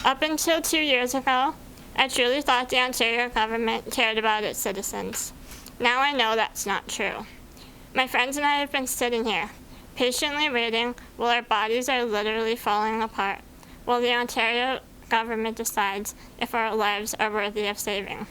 Up until 2 years ago, I truly thought the Ontario government cared about its citizens. Now I know that's not true. My friends and I have been sitting here, patiently waiting while our bodies are literally falling apart, while the Ontario government decides if our lives are worthy of saving.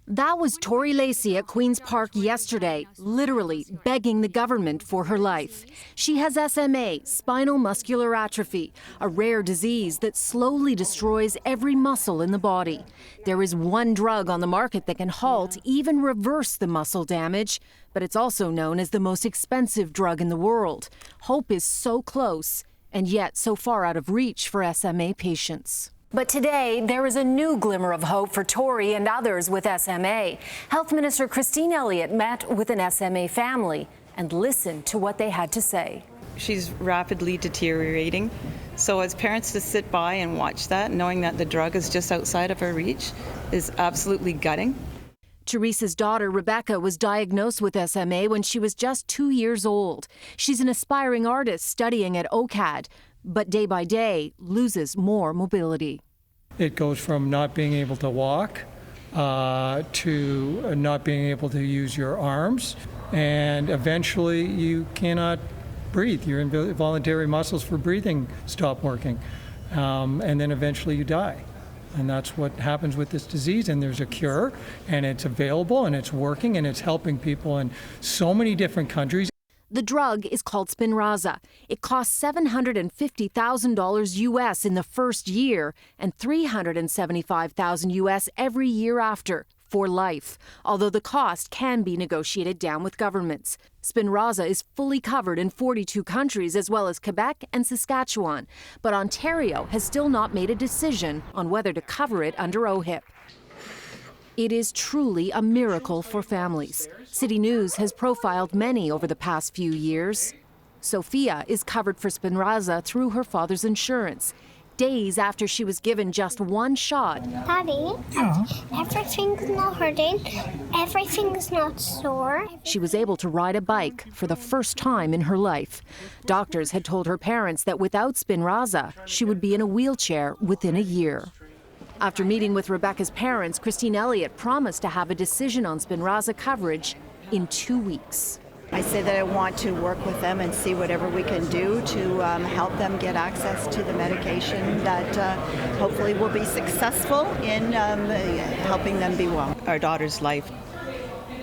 That was Tori Lacey at Queen's Park yesterday, literally begging the government for her life. She has SMA, spinal muscular atrophy, a rare disease that slowly destroys every muscle in the body. There is one drug on the market that can halt, even reverse the muscle damage, but it's also known as the most expensive drug in the world. Hope is so close, and yet so far out of reach for SMA patients. But today, there is a new glimmer of hope for Tori and others with SMA. Health Minister Christine Elliott met with an SMA family and listened to what they had to say. She's rapidly deteriorating. So as parents to sit by and watch that, knowing that the drug is just outside of our reach, is absolutely gutting. Teresa's daughter, Rebecca, was diagnosed with SMA when she was just 2 years old. She's an aspiring artist studying at OCAD, but day by day loses more mobility. It goes from not being able to walk to not being able to use your arms, and eventually you cannot breathe. Your involuntary muscles for breathing stop working, and then eventually you die. And that's what happens with this disease, and there's a cure, and it's available, and it's working, and it's helping people in so many different countries. The drug is called Spinraza. It costs $750,000 US in the first year and $375,000 US every year after, for life, although the cost can be negotiated down with governments. Spinraza is fully covered in 42 countries as well as Quebec and Saskatchewan, but Ontario has still not made a decision on whether to cover it under OHIP. It is truly a miracle for families. City News has profiled many over the past few years. Sophia is covered for Spinraza through her father's insurance. Days after she was given just one shot, Daddy, everything's not hurting, everything's not sore. She was able to ride a bike for the first time in her life. Doctors had told her parents that without Spinraza, she would be in a wheelchair within a year. After meeting with Rebecca's parents, Christine Elliott promised to have a decision on Spinraza coverage in 2 weeks. I say that I want to work with them and see whatever we can do to help them get access to the medication that hopefully will be successful in helping them be well. Our daughter's life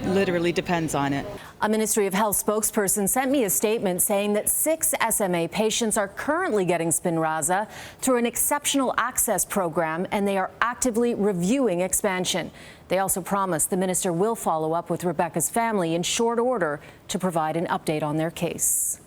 literally depends on it. A Ministry of Health spokesperson sent me a statement saying that 6 SMA patients are currently getting Spinraza through an exceptional access program, and they are actively reviewing expansion. They also promised the minister will follow up with Rebecca's family in short order to provide an update on their case.